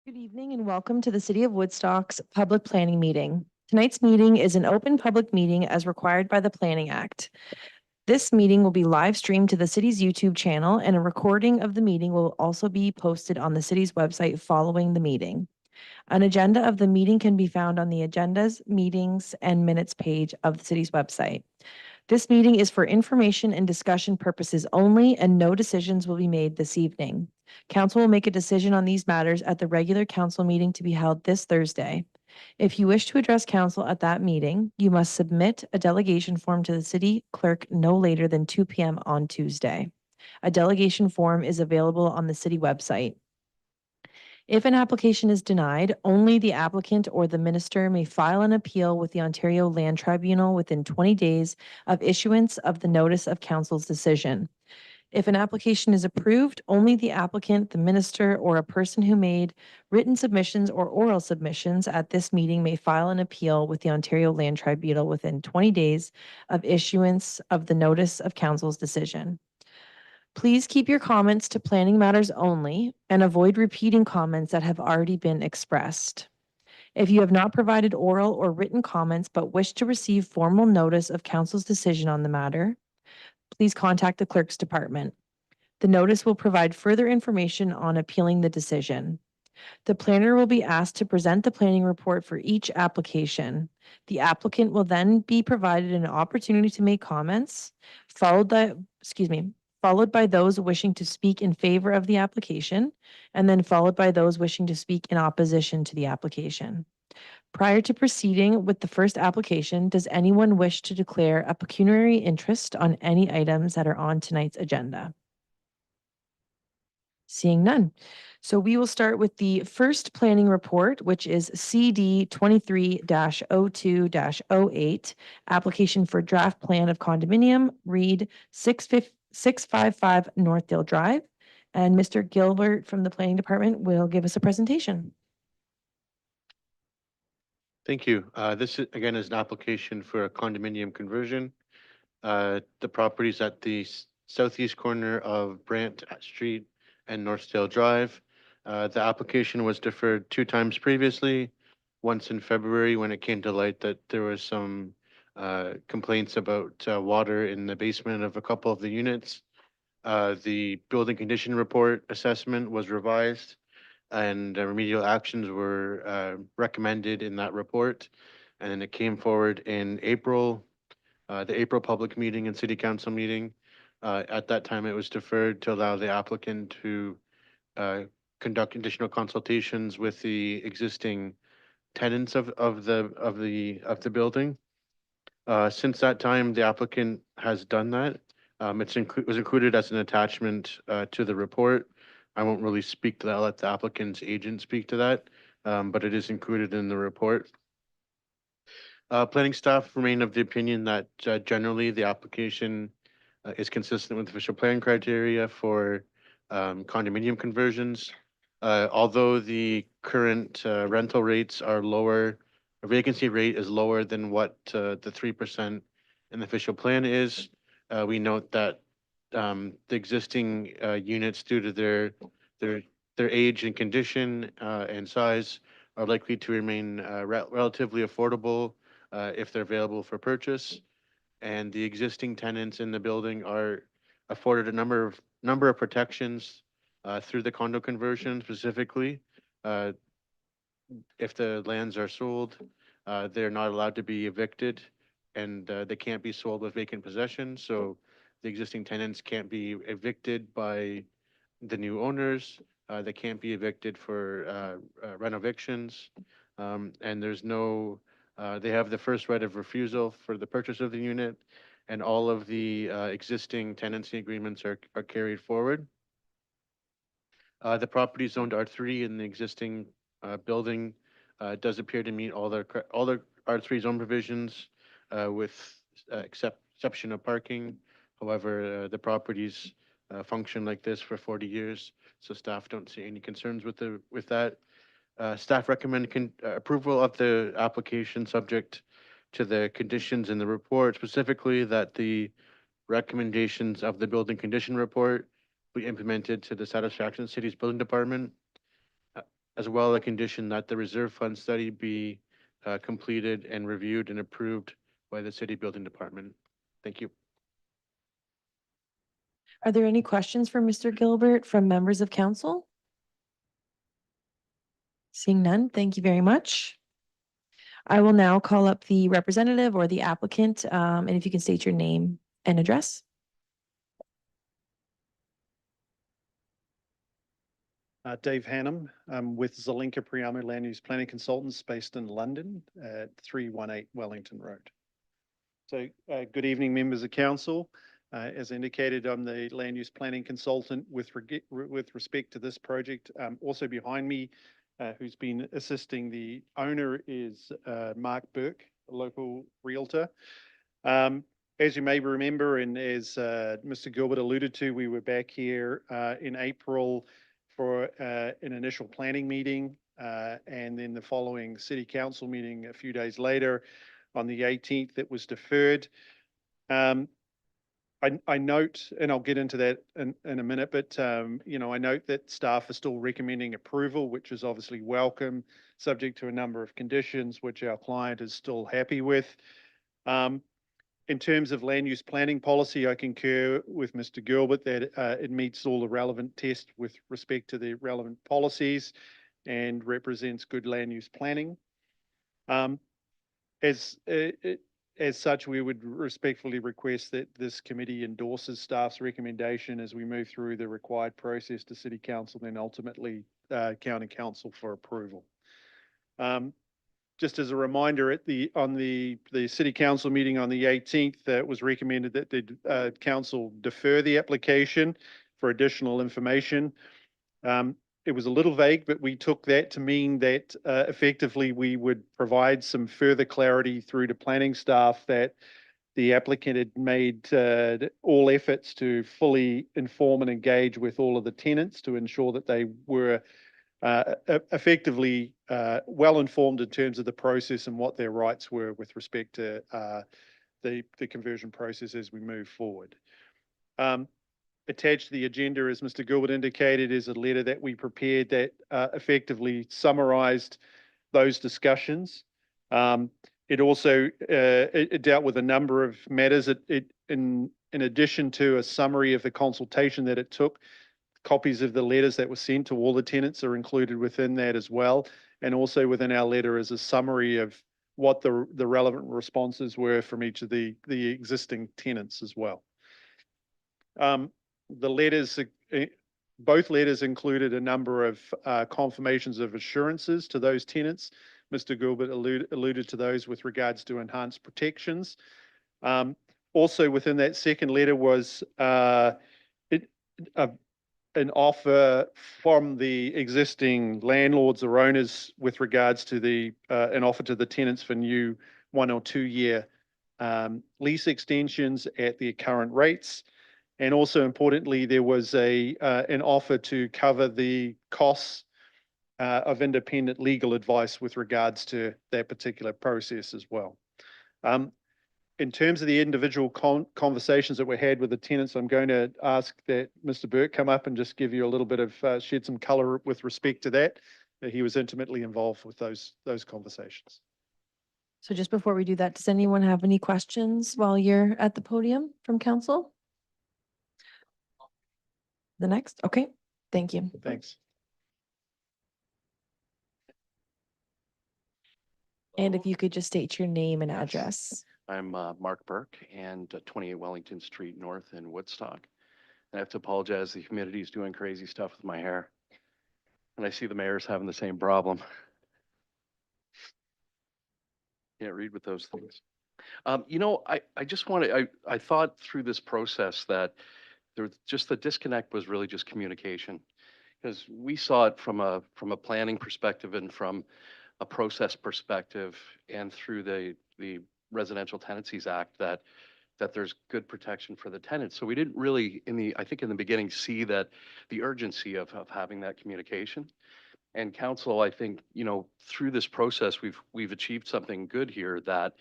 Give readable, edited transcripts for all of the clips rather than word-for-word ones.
Good evening and welcome to the City of Woodstock's public planning meeting. Tonight's meeting is an open public meeting as required by the Planning Act. This meeting will be live streamed to the city's YouTube channel, and a recording of the meeting will also be posted on the city's website following the meeting. An agenda of the meeting can be found on the agendas, meetings, and minutes page of the city's website. This meeting is for information and discussion purposes only, and no decisions will be made this evening. Council will make a decision on these matters at the regular council meeting to be held this Thursday. If you wish to address council at that meeting, you must submit a delegation form to the city clerk no later than 2 p.m. on Tuesday. A delegation form is available on the city website. If an application is denied, only the applicant or the minister may file an appeal with the Ontario Land Tribunal within 20 days of issuance of the notice of council's decision. If an application is approved, only the applicant, the minister, or a person who made written submissions or oral submissions at this meeting may file an appeal with the Ontario Land Tribunal within 20 days of issuance of the notice of council's decision. Please keep your comments to planning matters only and avoid repeating comments that have already been expressed. If you have not provided oral or written comments but wish to receive formal notice of council's decision on the matter, please contact the clerk's department. The notice will provide further information on appealing the decision. The planner will be asked to present the planning report for each application. The applicant will then be provided an opportunity to make comments, followed by those wishing to speak in favor of the application, and then followed by those wishing to speak in opposition to the application. Prior to proceeding with the first application, does anyone wish to declare a pecuniary interest on any items that are on tonight's agenda? Seeing none. So we will start with the first planning report, which is CD 23-02-08, application for draft plan of condominium, read 655 Northdale Drive. And Mr. Gilbert from the planning department will give us a presentation. Thank you. This is, again, is an application for a condominium conversion. The property is at the southeast corner of Brant Street and Northdale Drive. The application was deferred 2 times previously, once in February when it came to light that there was some complaints about water in the basement of a couple of the units. The building condition report assessment was revised and remedial actions were recommended in that report. And then it came forward in April, the April public meeting and city council meeting. At that time, it was deferred to allow the applicant to conduct additional consultations with the existing tenants of the building. Since that time, the applicant has done that. It was included as an attachment to the report. I won't really speak to that. I'll let the applicant's agent speak to that, but it is included in the report. Planning staff remain of the opinion that generally the application is consistent with official plan criteria for condominium conversions. Although the current rental rates are lower, the vacancy rate is lower than what the 3% in the official plan is. We note that the existing units, due to their age and condition and size, are likely to remain relatively affordable if they're available for purchase. And the existing tenants in the building are afforded a number of protections through the condo conversion. Specifically, if the lands are sold, they're not allowed to be evicted, and they can't be sold with vacant possession. So the existing tenants can't be evicted by the new owners. They can't be evicted for rent evictions. And there's no, they have the first right of refusal for the purchase of the unit, and all of the existing tenancy agreements are carried forward. The property zoned R3 in the existing building does appear to meet all the R3 zone provisions with exception of parking. However, the properties function like this for 40 years, so staff don't see any concerns with that. Staff recommend approval of the application subject to the conditions in the report, specifically that the recommendations of the building condition report be implemented to the satisfaction of the city's building department. as well as a condition that the reserve fund study be completed and reviewed and approved by the city building department. Thank you. Are there any questions for Mr. Gilbert from members of council? Seeing none, thank you very much. I will now call up the representative or the applicant, and if you can state your name and address. Dave Hannum, with Zelenka Priamo Land Use Planning Consultants based in London at 318 Wellington Road. So good evening, members of council. As indicated, I'm the land use planning consultant with respect to this project. Also behind me, who's been assisting the owner is Mark Burke, a local realtor. As you may remember, and as Mr. Gilbert alluded to, we were back here in April for an initial planning meeting, and then the following city council meeting a few days later on the 18th that was deferred. I note, and I'll get into that in a minute, but I note that staff are still recommending approval, which is obviously welcome, subject to a number of conditions, which our client is still happy with. In terms of land use planning policy, I concur with Mr. Gilbert that it meets all the relevant tests with respect to the relevant policies and represents good land use planning. As such, we would respectfully request that this committee endorses staff's recommendation as we move through the required process to City Council, then ultimately County Council for approval. Just as a reminder, on the City Council meeting on the 18th, it was recommended that the council defer the application for additional information. It was a little vague, but we took that to mean that effectively we would provide some further clarity through to planning staff that the applicant had made all efforts to fully inform and engage with all of the tenants to ensure that they were effectively well informed in terms of the process and what their rights were with respect to the conversion process as we move forward. Attached to the agenda, as Mr. Gilbert indicated, is a letter that we prepared that effectively summarized those discussions. It also it dealt with a number of matters. In addition to a summary of the consultation that it took, copies of the letters that were sent to all the tenants are included within that as well. And also within our letter is a summary of what the relevant responses were from each of the existing tenants as well. The letters, both letters included a number of confirmations of assurances to those tenants. Mr. Gilbert alluded to those with regards to enhanced protections. Also within that second letter was an offer from the existing landlords or owners with regards to an offer to the tenants for new 1 or 2 year lease extensions at the current rates. And also importantly, there was an offer to cover the costs of independent legal advice with regards to that particular process as well. In terms of the individual conversations that were had with the tenants, I'm going to ask that Mr. Burke come up and just give you a little bit of shed some color with respect to that. He was intimately involved with those conversations. So just before we do that, does anyone have any questions while you're at the podium from council? The next, okay, thank you. Thanks. And if you could just state your name and address. I'm Mark Burke and 28 Wellington Street North in Woodstock. And I have to apologize, the humidity is doing crazy stuff with my hair. And I see the mayor's having the same problem. Can't read with those things. I just wanted, I thought through this process that the disconnect was really just communication. Because we saw it from a planning perspective and from a process perspective and through the Residential Tenancies Act that there's good protection for the tenants. So we didn't really I think in the beginning see that the urgency of having that communication. And council, I think, through this process, we've achieved something good here that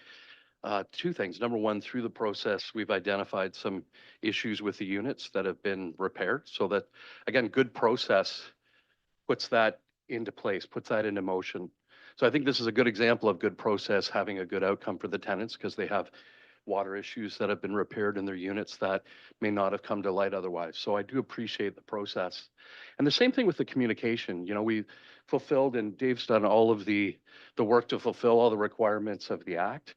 two things. Number one, through the process, we've identified some issues with the units that have been repaired so that, again, good process puts that into place, puts that into motion. So I think this is a good example of good process, having a good outcome for the tenants because they have water issues that have been repaired in their units that may not have come to light otherwise. So I do appreciate the process. And the same thing with the communication. You know, we fulfilled, and Dave's done all of the work to fulfill all the requirements of the act.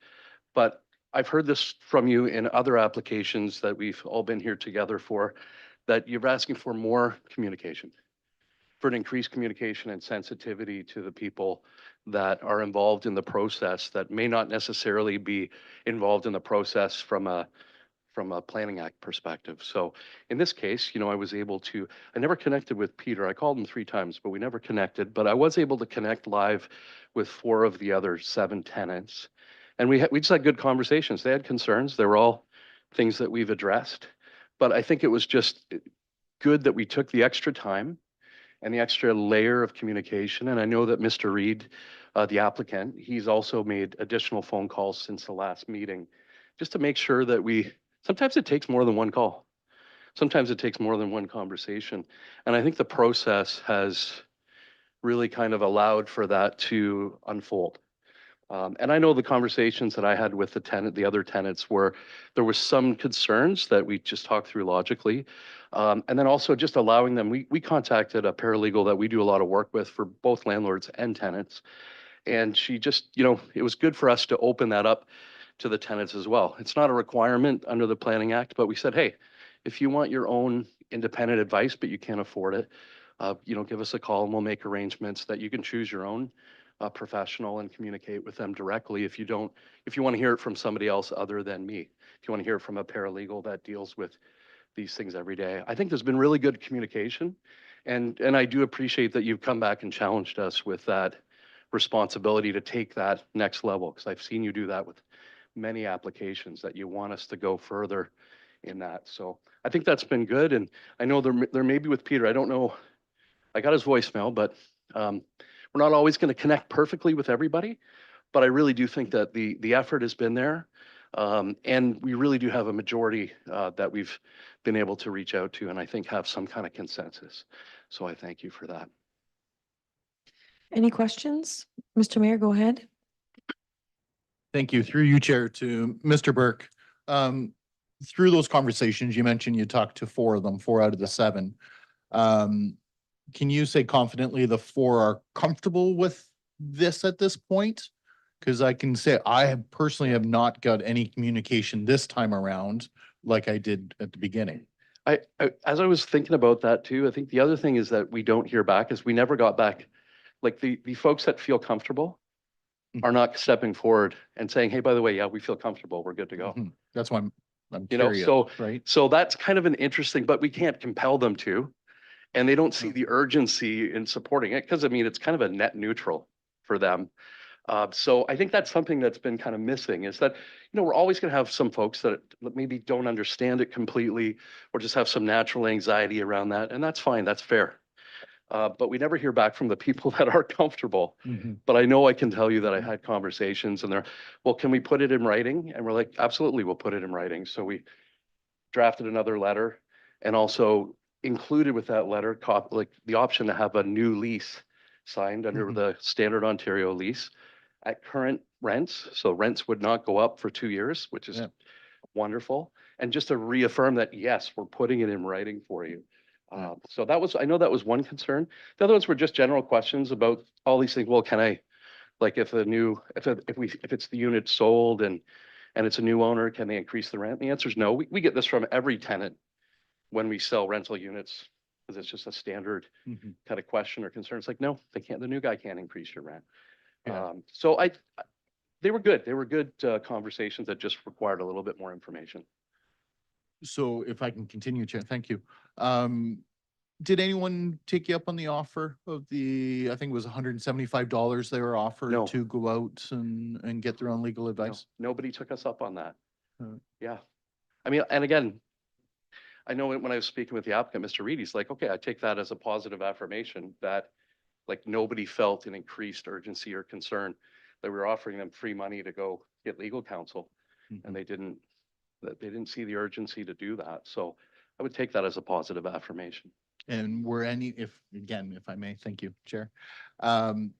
But I've heard this from you in other applications that we've all been here together for, that you're asking for more communication, for an increased communication and sensitivity to the people that are involved in the process that may not necessarily be involved in the process from a planning act perspective. So in this case, you know, I never connected with Peter. I called him 3 times, but we never connected. But I was able to connect live with 4 of the other 7 tenants. And we just had good conversations. They had concerns. They were all things that we've addressed. But I think it was just good that we took the extra time and the extra layer of communication. And I know that Mr. Reed, the applicant, he's also made additional phone calls since the last meeting, just to make sure that sometimes it takes more than one call. Sometimes it takes more than one conversation. And I think the process has really kind of allowed for that to unfold. And I know the conversations that I had with the other tenants, where there was some concerns that we just talked through logically. And then also just allowing them, we contacted a paralegal that we do a lot of work with for both landlords and tenants. And she just, you know, it was good for us to open that up to the tenants as well. It's not a requirement under the Planning Act, but we said, hey, if you want your own independent advice, but you can't afford it, you know, give us a call and we'll make arrangements that you can choose your own professional and communicate with them directly if you want to hear it from somebody else other than me. If you want to hear it from a paralegal that deals with these things every day. I think there's been really good communication, and I do appreciate that you've come back and challenged us with that responsibility to take that next level, because I've seen you do that with many applications, that you want us to go further in that. So I think that's been good. And I know there may be with Peter, I don't know, I got his voicemail, but we're not always going to connect perfectly with everybody, but I really do think that the effort has been there. And we really do have a majority that we've been able to reach out to, and I think have some kind of consensus. So I thank you for that. Any questions? Mr. Mayor, go ahead. Thank you. Through you, Chair, to Mr. Burke. Through those conversations, you mentioned you talked to 4 of them, 4 out of the 7. Can you say confidently the 4 are comfortable with this at this point? Because I can say I personally have not got any communication this time around like I did at the beginning. As I was thinking about that too, I think the other thing is that we don't hear back, is we never got back. Like the folks that feel comfortable are not stepping forward and saying, hey, by the way, yeah, we feel comfortable, we're good to go. Mhm. That's why I'm You know, curious, right? so that's kind of an interesting, but we can't compel them to. And they don't see Oh. the urgency in supporting it, because I mean, it's kind of a net neutral for them. So I think that's something that's been kind of missing, is that, you know, we're always going to have some folks that maybe don't understand it completely, or just have some natural anxiety around that. And that's fine, that's fair. But we never hear back from the people that are comfortable. Mhm. But I know I can tell you that I had conversations and they're, well, can we put it in writing? And we're like, absolutely, we'll put it in writing. So we drafted another letter, and also included with that letter, like the option to have a new lease signed under Mhm. the standard Ontario lease at current rents. So rents would not go up for 2 years, which is Yeah. wonderful. And just to reaffirm that, yes, we're putting it in writing for you. Yeah. So I know that was one concern. The other ones were just general questions about all these things. Well, can I, like if it's the unit sold and it's a new owner, can they increase the rent? The answer is no. We get this from every tenant when we sell rental units, because it's just a standard Mhm. kind of question or concern. It's like, no, they can't, the new guy can't increase your rent. Yeah. So they were good. They were good conversations that just required a little bit more information. So if I can continue, Chair, thank you. Did anyone take you up on the offer of I think it was $175 they were offered No. to go out and get their own legal No, advice? nobody took us up on that. Uh. Yeah. I mean, and again, I know when I was speaking with the applicant, Mr. Reed, he's like, okay, I take that as a positive affirmation that like nobody felt an increased urgency or concern that we were offering them free money to go get legal counsel. Mhm. And they didn't see the urgency to do that. So I would take that as a positive affirmation. And were any, if I may, thank you, Chair. Um,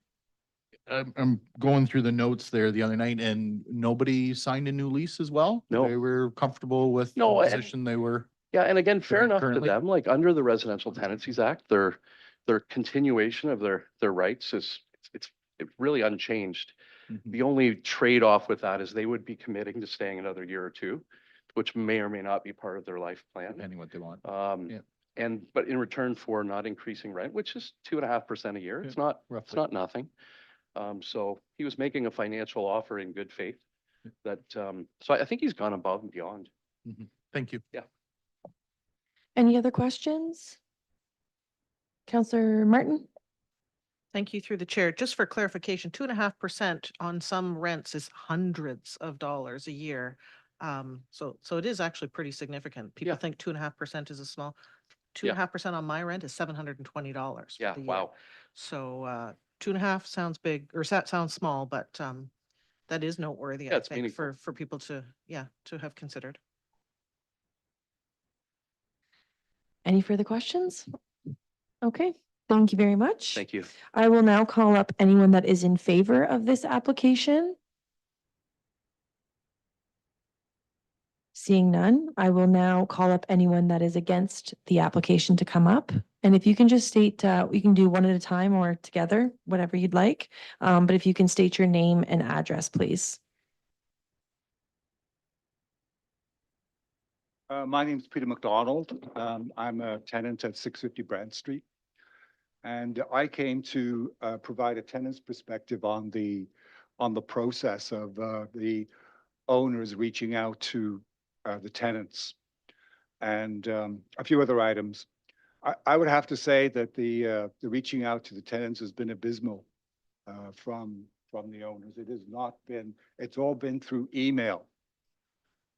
I'm going through the notes there the other night and nobody signed a new lease as well? No. They were comfortable with the No, position they were? Yeah, and again, fair Right, enough to currently? them, like under the Residential Tenancies Act, their continuation of their rights is, it's really unchanged. Mhm. The only trade-off with that is they would be committing to staying another year or two, which may or may not be part of their life plan. Depending what they want. Yeah. But in return for not increasing rent, which is 2.5% a year, Yeah, it's not roughly. nothing. So he was making a financial offer in good faith that, so I think he's gone above and beyond. Thank you. Any other questions? Counselor Martin? Thank you through the chair. Just for clarification, 2.5% on some rents is hundreds of dollars a year. So it is actually pretty significant. People Yeah. think 2.5% is a small, Yeah. 2.5% on my rent is $720 for Yeah, the year. wow. So 2.5 sounds big, or that sounds small, but that is noteworthy, Yeah, I it's think, meaningful. for people to, to have considered. Any further questions? Okay, thank you very much. Thank you. I will now call up anyone that is in favor of this application. Seeing none, I will now call up anyone that is against the application to come up. And if you can just state, we can do one at a time or together, whatever you'd like. But if you can state your name and address, please. My name is Peter McDonald. I'm a tenant at 650 Brand Street. And I came to provide a tenant's perspective on the process of the owners reaching out to the tenants and a few other items. I would have to say that the reaching out to the tenants has been abysmal from the owners. It has not been, it's all been through email.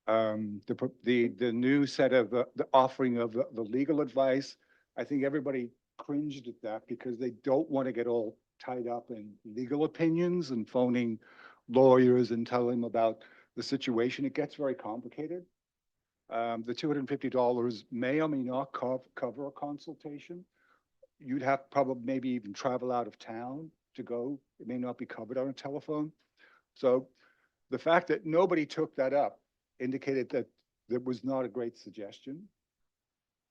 The new set of the offering of the legal advice, I think everybody cringed at that because they don't want to get all tied up in legal opinions and phoning lawyers and telling them about the situation. It gets very complicated. The $250 may or may not cover a consultation. You'd have probably maybe even travel out of town to go. It may not be covered on a telephone. So the fact that nobody took that up indicated that that was not a great suggestion.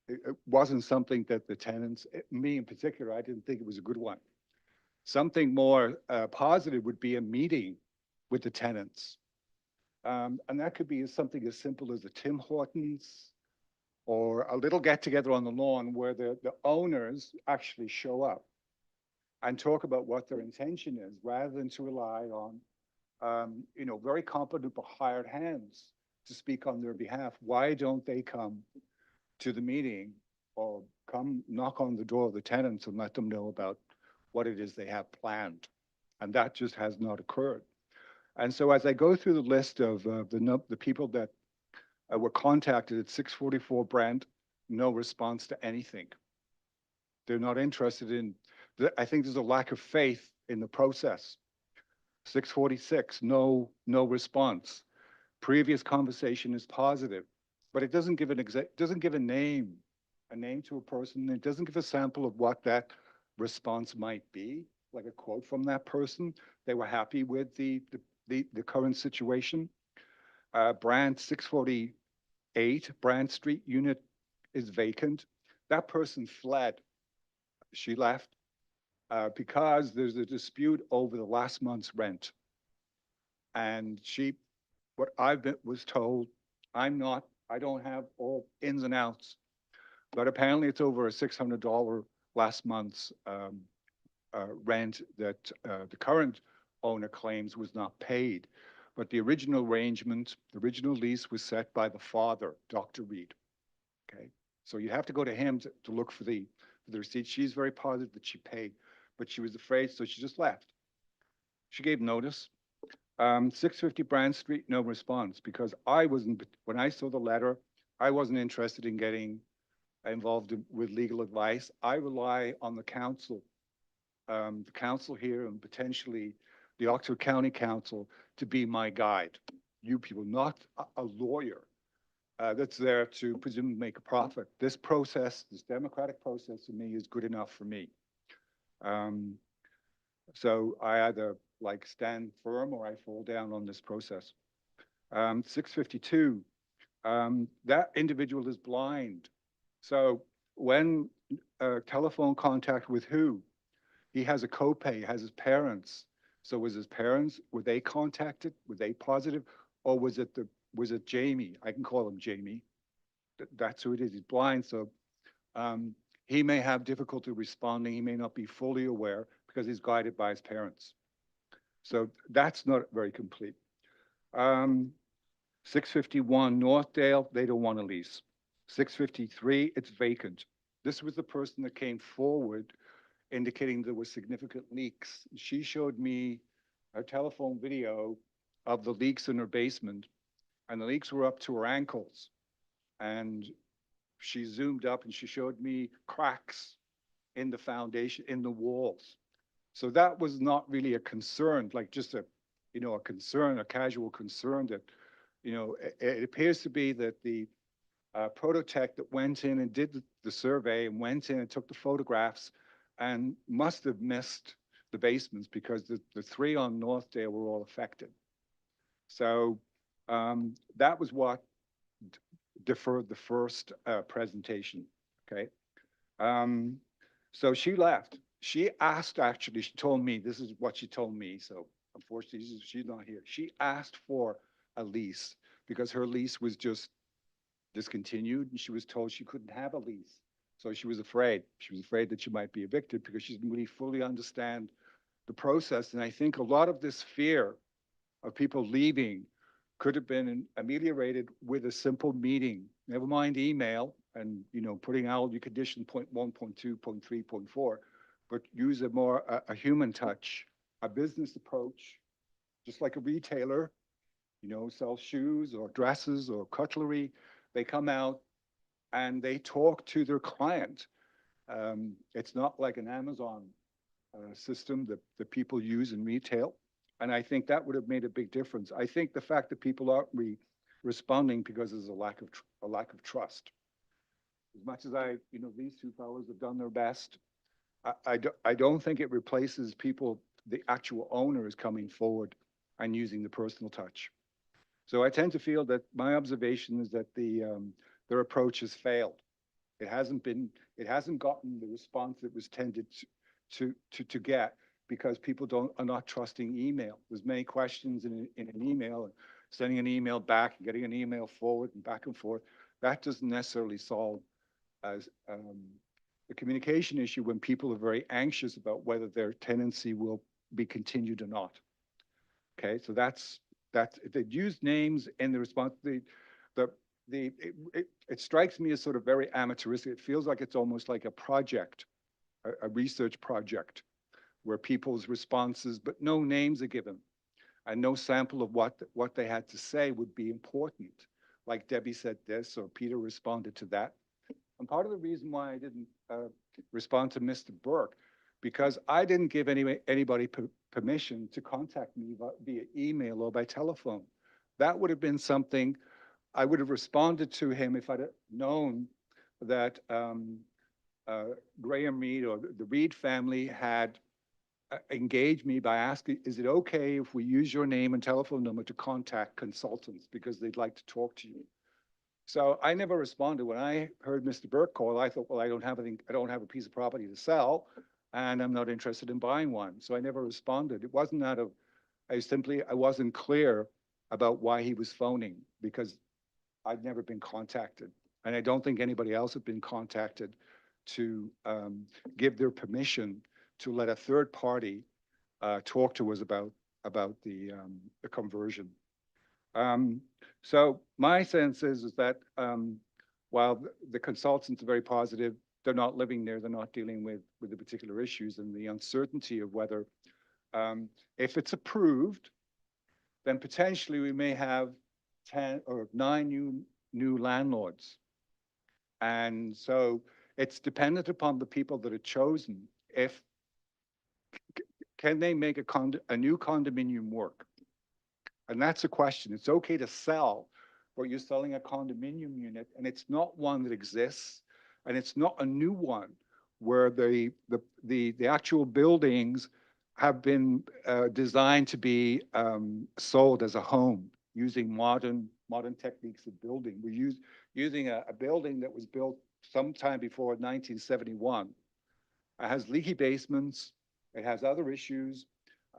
It wasn't something that the tenants, me in particular, I didn't think it was a good one. Something more positive would be a meeting with the tenants. And that could be something as simple as a Tim Hortons or a little get together on the lawn where the owners actually show up and talk about what their intention is rather than to rely on very competent but hired hands to speak on their behalf. Why don't they come to the meeting or come knock on the door of the tenants and let them know about what it is they have planned? And that just has not occurred. And so as I go through the list of the people that were contacted at 644 Brand, no response to anything. They're not interested in, I think there's a lack of faith in the process. 646, no response. Previous conversation is positive, but it doesn't give doesn't give a name to a person. It doesn't give a sample of what that response might be, like a quote from that person. They were happy with the current situation. Brand 648, Brand Street unit is vacant. That person fled. She left because there's a dispute over the last month's rent. And what was told, I don't have all ins and outs, but apparently it's over a $600 last month's rent that the current owner claims was not paid. But the original arrangement, the original lease was set by the father, Dr. Reed. Okay, so you have to go to him to look for the receipt. She's very positive that she paid, but she was afraid, so she just left. She gave notice. 650 Brand Street, no response, because when I saw the letter, I wasn't interested in getting involved with legal advice. I rely on the council here and potentially the Oxford County Council to be my guide. You people, not a lawyer. that's there to presumably make a profit. This process, this democratic process to me is good enough for me. So I either like stand firm or I fall down on this process. 652, that individual is blind. So when telephone contact with who? He has a copay, has his parents. So was his parents, were they contacted? Were they positive? Or was it Jamie? I can call him Jamie. That's who it is. He's blind. So he may have difficulty responding. He may not be fully aware because he's guided by his parents. So that's not very complete. 651 Northdale, they don't want to lease. 653, it's vacant. This was the person that came forward indicating there were significant leaks. She showed me a telephone video of the leaks in her basement, and the leaks were up to her ankles. And she zoomed up and she showed me cracks in the foundation, in the walls. So that was not really a concern, like just a concern, a casual concern that, it appears to be that the Prototech that went in and did the survey and went in and took the photographs and must have missed the basements because the three on Northdale were all affected. So that was what deferred the first presentation, okay? So she left. She asked, actually, she told me, this is what she told me, so unfortunately, she's not here. She asked for a lease because her lease was just discontinued and she was told she couldn't have a lease. So she was afraid. She was afraid that she might be evicted because she didn't really fully understand the process. And I think a lot of this fear of people leaving could have been ameliorated with a simple meeting, never mind email and, putting out your condition point 1, point 2, point 3, point 4, but use a human touch, a business approach, just like a retailer, sells shoes or dresses or cutlery. They come out and they talk to their client. It's not like an Amazon system that people use in retail. And I think that would have made a big difference. I think the fact that people aren't responding because there's a lack of trust. As much as these two fellows have done their best, I don't think it replaces people, the actual owners coming forward and using the personal touch. So I tend to feel that my observation is that their approach has failed. It hasn't gotten the response it was tended to get because people are not trusting email. There's many questions in an email, and sending an email back and getting an email forward and back and forth. That doesn't necessarily solve as the communication issue when people are very anxious about whether their tenancy will be continued or not. Okay, so that's if they use names in the response, it strikes me as sort of very amateuristic. It feels like it's almost like a project, a research project, where people's responses, but no names are given, and no sample of what they had to say would be important. Like Debbie said this, or Peter responded to that. And part of the reason why I didn't respond to Mr. Burke, because I didn't give anybody permission to contact me via email or by telephone. That would have been something I would have responded to him if I'd known that Graham Reed or the Reed family had engaged me by asking, is it okay if we use your name and telephone number to contact consultants because they'd like to talk to you? So I never responded. When I heard Mr. Burke call, I thought, well, I don't have a piece of property to sell, and I'm not interested in buying one. So I never responded. It wasn't out of, I wasn't clear about why he was phoning because I'd never been contacted. And I don't think anybody else had been contacted to give their permission to let a third party talk to us about the conversion. So my sense is that while the consultants are very positive, they're not living there, they're not dealing with the particular issues and the uncertainty of whether, if it's approved, then potentially we may have 10 or 9 new landlords. And so it's dependent upon the people that are chosen. Can they make a new condominium work? And that's a question. It's okay to sell, but you're selling a condominium unit and it's not one that exists and it's not a new one where the actual buildings have been designed to be sold as a home using modern techniques of building. We're using a building that was built sometime before 1971. It has leaky basements. It has other issues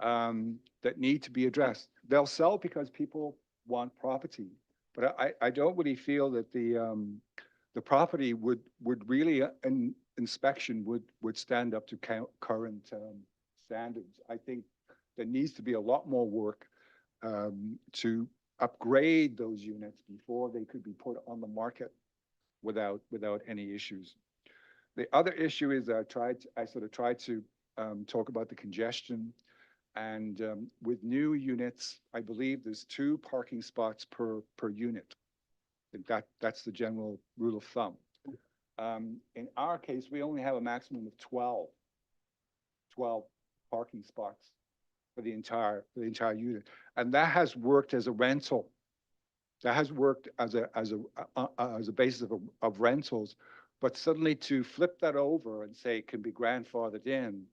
that need to be addressed. They'll sell because people want property, but I don't really feel that the property would really an inspection would stand up to current standards. I think there needs to be a lot more work to upgrade those units before they could be put on the market without any issues. The other issue is I sort of tried to talk about the congestion, and with new units, I believe there's 2 parking spots per unit. I think that's the general rule of thumb. In our case, we only have a maximum of 12 parking spots for the entire unit, and that has worked as a rental. That has worked as a basis of rentals, but suddenly to flip that over and say it can be grandfathered in,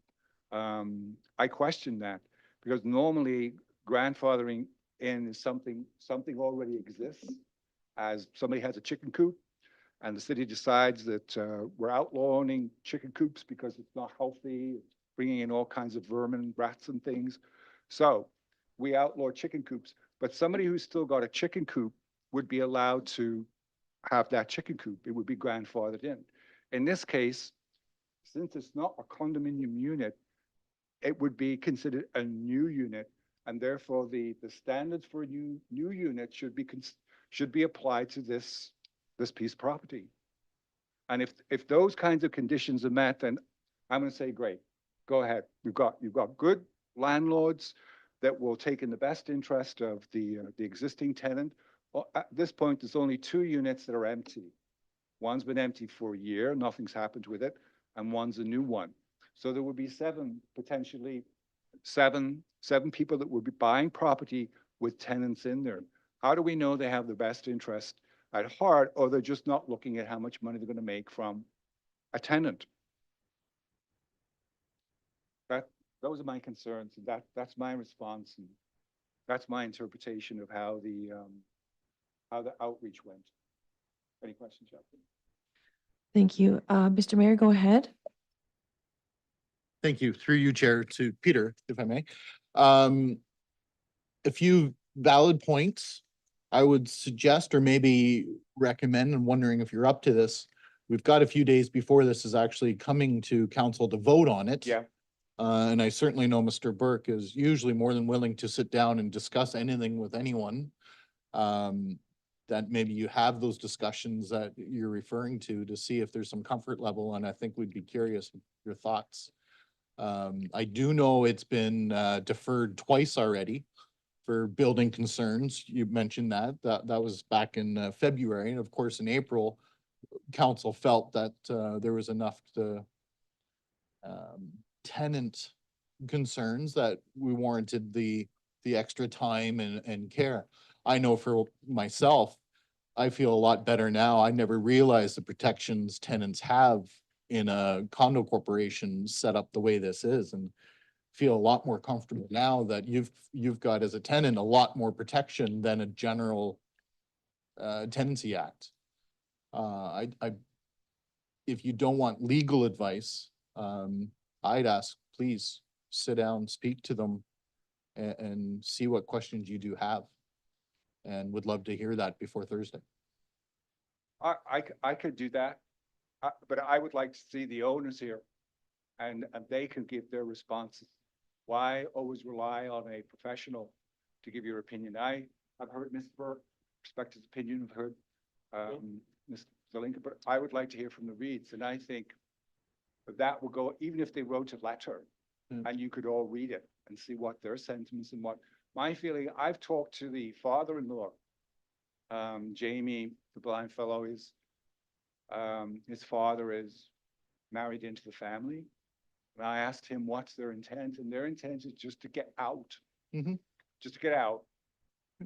I question that, because normally grandfathering in is something already exists. As somebody has a chicken coop and the city decides that we're outlawing chicken coops because it's not healthy, it's bringing in all kinds of vermin, rats and things. So we outlaw chicken coops, but somebody who's still got a chicken coop would be allowed to have that chicken coop. It would be grandfathered in. In this case, since it's not a condominium unit, it would be considered a new unit, and therefore the standards for a new unit should be applied to this piece of property. And if those kinds of conditions are met, then I'm going to say, great, go ahead. You've got good landlords that will take in the best interest of the existing tenant. Well, at this point, there's only 2 units that are empty. One's been empty for a year, nothing's happened with it, and one's a new one. So there would be potentially seven people that would be buying property with tenants in there. How do we know they have the best interest at heart, or they're just not looking at how much money they're going to make from a tenant? Those are my concerns, and that's my response, and that's my interpretation of how the outreach went. Any questions, Jeff? Thank you. Mr. Mayor, go ahead. Thank you. Through you, Chair, to Peter, if I may. A few valid points I would suggest or maybe recommend, and wondering if you're up to this. We've got a few days before this is actually coming to council to vote on it. Yeah. And I certainly know Mr. Burke is usually more than willing to sit down and discuss anything with anyone. That maybe you have those discussions that you're referring to see if there's some comfort level, and I think we'd be curious your thoughts. I do know it's been deferred twice already for building concerns. You mentioned that was back in February, and of course in April, council felt that there was enough tenant concerns that we warranted the extra time and care. I know for myself, I feel a lot better now. I never realized the protections tenants have in a condo corporation set up the way this is, and feel a lot more comfortable now that you've got as a tenant a lot more protection than a general tenancy act. If you don't want legal advice, I'd ask, please sit down, speak to them, and see what questions you do have. And would love to hear that before Thursday. I could do that, but I would like to see the owners here, and they can give their responses. Why always rely on a professional to give your opinion? I've heard Mr. Burke, respect his opinion. I've heard Ms. Zelinka, but I would like to hear from the Reeds, and I think that will go, even if they wrote a letter and you could all read it and see what their sentiments and what my feeling. I've talked to the father-in-law, Jamie, the blind fellow, is his father is married into the family. And I asked him what's their intent, and their intent is just to get out. Mhm. Just to get out.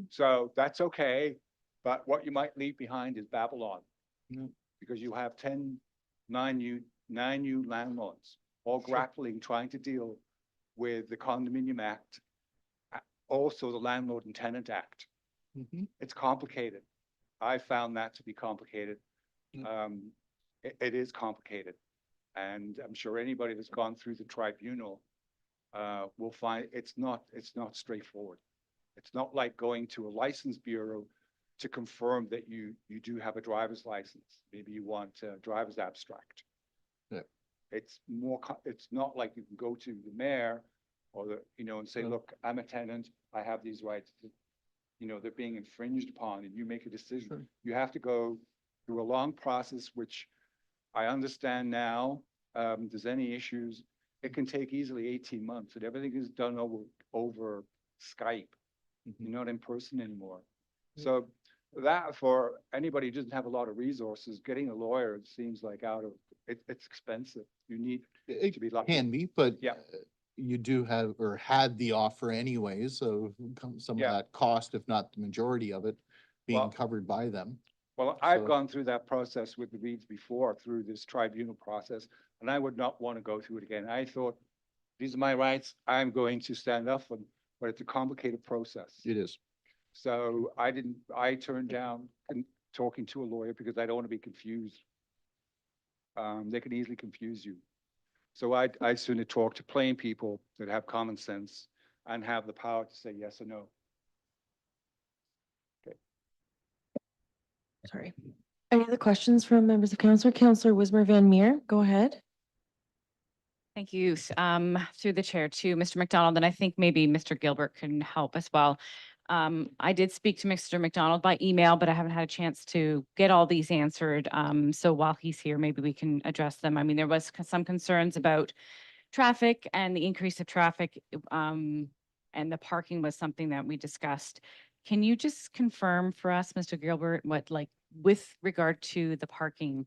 So that's okay. But what you might leave behind is Babylon. Mm. Because you have nine new landlords, all grappling, trying to deal with the Condominium Act, also the Landlord and Tenant Act. Mhm. It's complicated. I found that to be complicated. Mm. It is complicated. And I'm sure anybody that's gone through the tribunal will find it's not straightforward. It's not like going to a license bureau to confirm that you do have a driver's license. Maybe you want a driver's abstract. Yeah. It's it's not like you can go to the mayor or and say, Yeah. look, I'm a tenant, I have these rights. They're being infringed upon, and you make a decision. Sure. You have to go through a long process, which I understand now. There's any issues, it can take easily 18 months, and everything is done over Skype. Mhm. You're not in person anymore. Yeah. So that, for anybody who doesn't have a lot of resources, getting a lawyer, it seems like it's expensive. You need It to be lucky. can be, but Yeah. you do have, or had the offer anyways, so some of Yeah. that cost, if not the majority of it, being Well- covered by them. Well, I've So- gone through that process with the Reeds before, through this tribunal process, and I would not want to go through it again. I thought, these are my rights, I'm going to stand up for them, but it's a complicated process. It is. So I turned down talking to a lawyer because I don't want to be confused. They can easily confuse you. So I sooner talk to plain people that have common sense and have the power to say yes or no. Sorry. Any other questions from members of council? Councillor Wismer Van Meer, go ahead. Thank you, through the chair to Mr. McDonald, and I think maybe Mr. Gilbert can help as well. I did speak to Mr. McDonald by email, but I haven't had a chance to get all these answered. So while he's here, maybe we can address them. I mean, there was some concerns about traffic and the increase of traffic, and the parking was something that we discussed. Can you just confirm for us, Mr. Gilbert, with regard to the parking,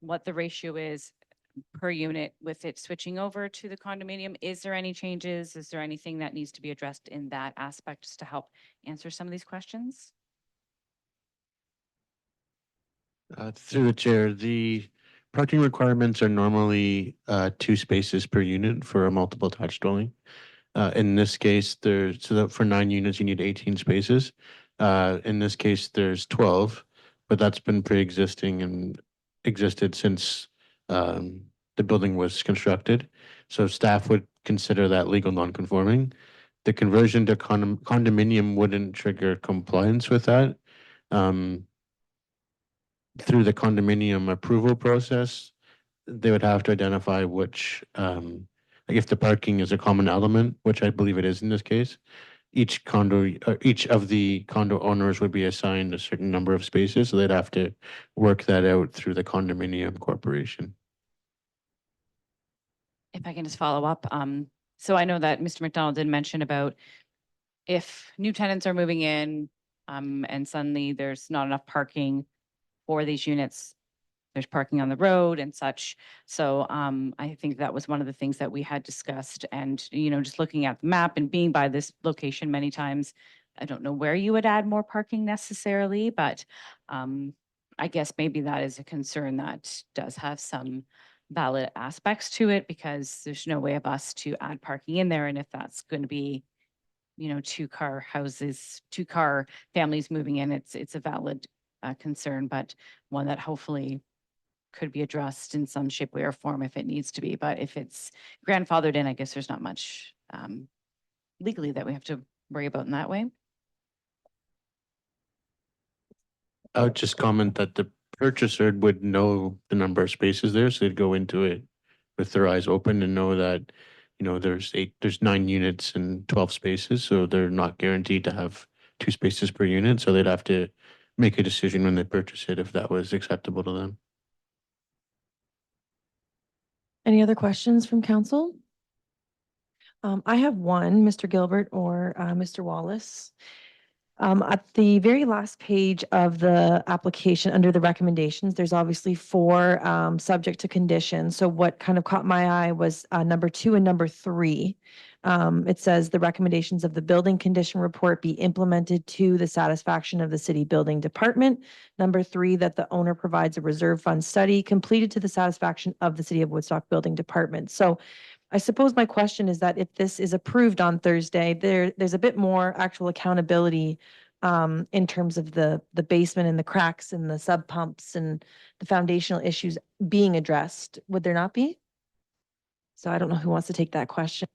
what the ratio is per unit with it switching over to the condominium? Is there any changes? Is there anything that needs to be addressed in that aspect just to help answer some of these questions? Through the chair, the parking requirements are normally 2 spaces per unit for a multiple attached dwelling. In this case, for 9 units, you need 18 spaces. In this case, there's 12, but that's been pre-existing and existed since the building was constructed. So staff would consider that legal non-conforming. The conversion to condominium wouldn't trigger compliance with that. Through the condominium approval process, they would have to identify which, like if the parking is a common element, which I believe it is in this case, each of the condo owners would be assigned a certain number of spaces, so they'd have to work that out through the condominium corporation. If I can just follow up, so I know that Mr. McDonald did mention about if new tenants are moving in, and suddenly there's not enough parking for these units, there's parking on the road and such. So, I think that was one of the things that we had discussed and, just looking at the map and being by this location many times, I don't know where you would add more parking necessarily, but, I guess maybe that is a concern that does have some valid aspects to it because there's no way of us to add parking in there. And if that's going to be, 2-car houses, 2-car families moving in, it's a valid concern, but one that hopefully could be addressed in some shape, way, or form if it needs to be. But if it's grandfathered in, I guess there's not much legally that we have to worry about in that way. I would just comment that the purchaser would know the number of spaces there, so they'd go into it with their eyes open and know that, there's 9 units and 12 spaces, so they're not guaranteed to have 2 spaces per unit, so they'd have to make a decision when they purchase it if that was acceptable to them. Any other questions from council? I have one, Mr. Gilbert or Mr. Wallace. At the very last page of the application, under the recommendations, there's obviously four subject to conditions. So what kind of caught my eye was number 2 and number 3. It says the recommendations of the building condition report be implemented to the satisfaction of the city building department. Number 3, that the owner provides a reserve fund study completed to the satisfaction of the city of Woodstock building department. So I suppose my question is that if this is approved on Thursday, there's a bit more actual accountability in terms of the basement and the cracks and the sub pumps and the foundational issues being addressed. Would there not be? So I don't know who wants to take that question.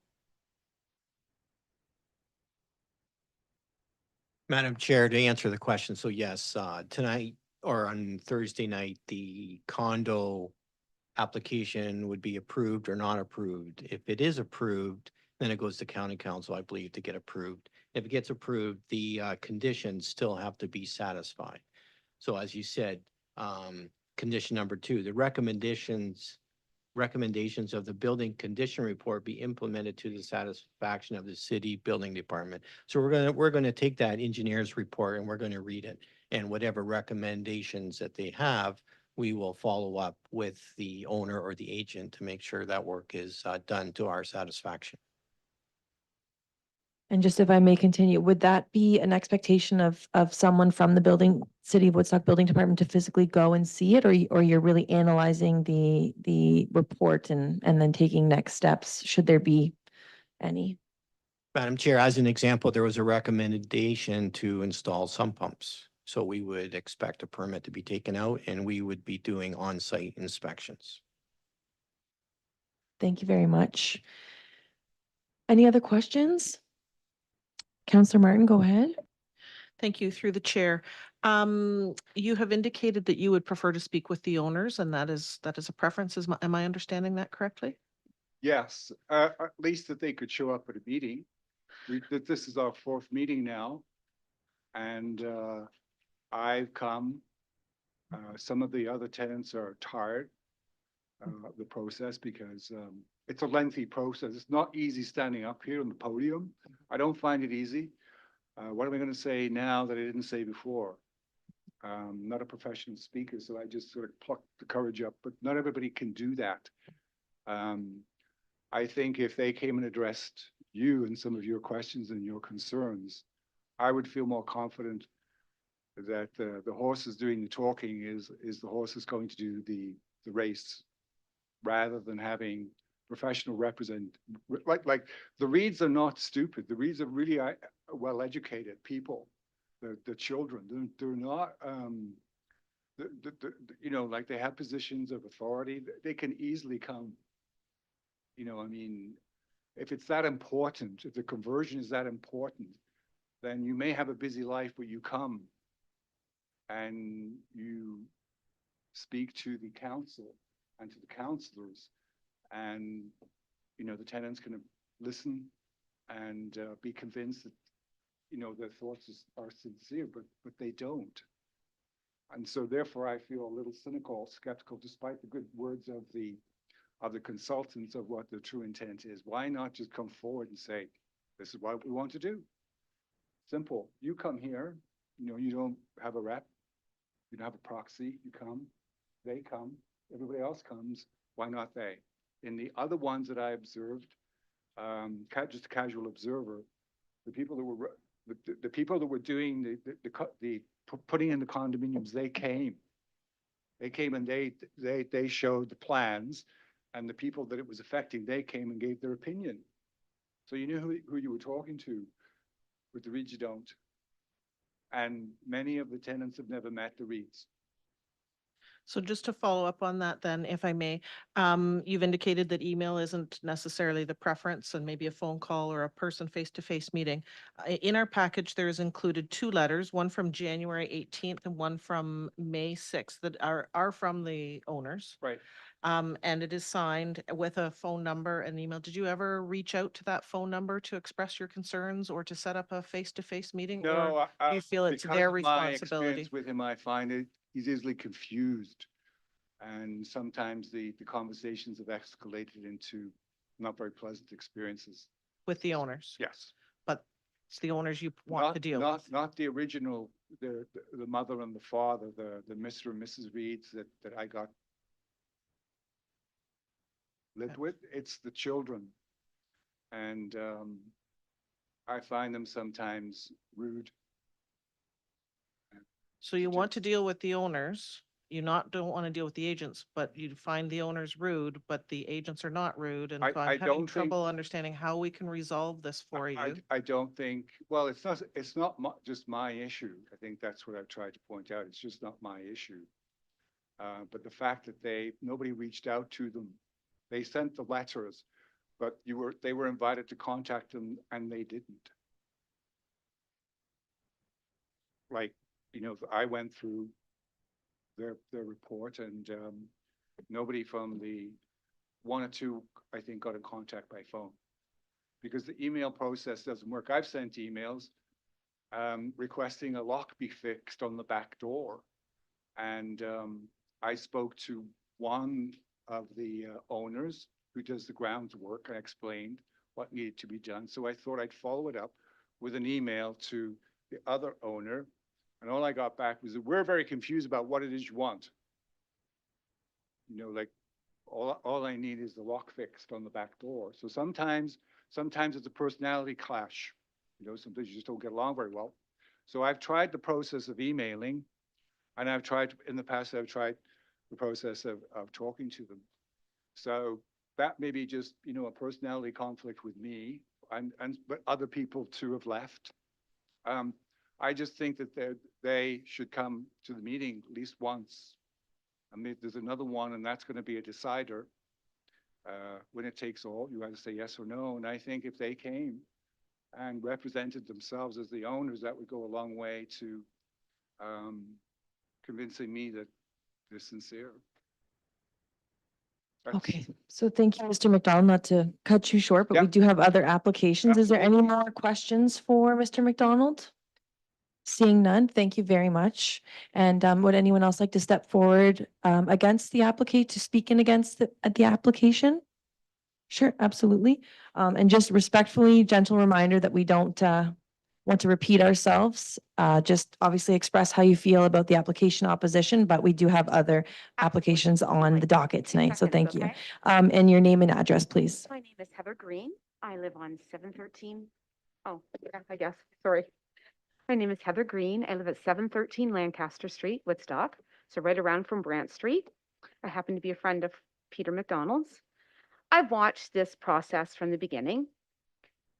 Madam Chair, to answer the question, so yes, tonight or on Thursday night, the condo application would be approved or not approved. If it is approved, then it goes to county council, I believe, to get approved. If it gets approved, the conditions still have to be satisfied. So as you said, condition number 2, the recommendations of the building condition report be implemented to the satisfaction of the city building department. So we're gonna take that engineer's report and we're gonna read it, and whatever recommendations that they have, we will follow up with the owner or the agent to make sure that work is done to our satisfaction. And just if I may continue, would that be an expectation of someone from the building, City of Woodstock Building Department to physically go and see it, or you're really analyzing the report and then taking next steps, should there be any? Madam Chair, as an example, there was a recommendation to install sump pumps. So we would expect a permit to be taken out and we would be doing on-site inspections. Thank you very much. Any other questions? Counselor Martin, go ahead. Thank you, through the chair. You have indicated that you would prefer to speak with the owners, and that is a preference. Am I understanding that correctly? Yes, at least that they could show up at a meeting. This is our 4th meeting now. And I've come. Some of the other tenants are tired of the process because it's a lengthy process. It's not easy standing up here on the podium. I don't find it easy. What am I going to say now that I didn't say before? I'm not a professional speaker, so I just sort of plucked the courage up, but not everybody can do that. I think if they came and addressed you and some of your questions and your concerns, I would feel more confident that the horse is doing the talking, is the horse is going to do the race, rather than having professional like the Reeds are not stupid. The Reeds are really well-educated people. The children, they're not, you know, like they have positions of authority. They can easily come. You know, I mean, if it's that important, if the conversion is that important, then you may have a busy life, but you come and you speak to the council and to the councillors, and, you know, the tenants can listen and be convinced that, you know, their thoughts are sincere, but they don't. And so therefore I feel a little cynical, skeptical, despite the good words of the consultants of what the true intent is. Why not just come forward and say, this is what we want to do? Simple. You come here, you know, you don't have a rep, you don't have a proxy, you come, they come, everybody else comes, why not they? In the other ones that I observed, just a casual observer, the people that were the people that were doing the putting in the condominiums, they came and they showed the plans, and the people that it was affecting, they came and gave their opinion. So you knew who you were talking to. With the Reeds, you don't. And many of the tenants have never met the Reeds. So just to follow up on that then, if I may, you've indicated that email isn't necessarily the preference, and maybe a phone call or a person face-to-face meeting. In our package, there is included 2 letters, one from January 18th and one from May 6th, that are from the owners. Right. And it is signed with a phone number and email. Did you ever reach out to that phone number to express your concerns or to set up a face-to-face meeting? Or No, do you feel it's because their of my responsibility? experience with him, I find he's easily confused. And sometimes the conversations have escalated into not very pleasant experiences. With the owners? Yes. But It's the owners you want to deal with. Not the original, the mother and the father, the Mr. and Mrs. Reeds that I got lived with. It's the children. And I find them sometimes rude. So you want to deal with the owners, don't want to deal with the agents, but you find the owners rude, but the agents are not rude. And I so I'm having don't think- trouble understanding how we can resolve this for you. I don't think, well, it's not just my issue. I think that's what I've tried to point out. It's just not my issue. But the fact that nobody reached out to them, they sent the letters, but they were invited to contact them and they didn't. Like, I went through their report and nobody from the one or two, I think, got in contact by phone. Because the email process doesn't work. I've sent emails requesting a lock be fixed on the back door. And I spoke to one of the owners who does the grounds work. I explained what needed to be done. So I thought I'd follow it up with an email to the other owner. And all I got back was that we're very confused about what it is you want. Like all I need is the lock fixed on the back door. So sometimes it's a personality clash. Sometimes you just don't get along very well. So I've tried the process of emailing, and in the past, I've tried the process of talking to them. So that may be just, a personality conflict with me, but other people too have left. I just think that they should come to the meeting at least once. I mean, there's another one, and that's going to be a decider. When it takes all, you either say yes or no. And I think if they came and represented themselves as the owners, that would go a long way to convincing me that they're sincere. Okay, so thank you, Mr. McDonald, not to cut you short, but we Yep. do have other applications. Is there any more questions for Mr. McDonald? Seeing none, thank you very much. And would anyone else like to step forward against the applicant, to speak in against the application? Sure, absolutely. And just respectfully, gentle reminder that we don't want to repeat ourselves. Just obviously express how you feel about the application opposition, but we do have other applications on the docket tonight, so thank you. And your name and address, please. My name is Heather Green. I live on 713. Oh, yeah, I guess. Sorry. My name is Heather Green. I live at 713 Lancaster Street, Woodstock. So right around from Brant Street. I happen to be a friend of Peter McDonald's. I've watched this process from the beginning.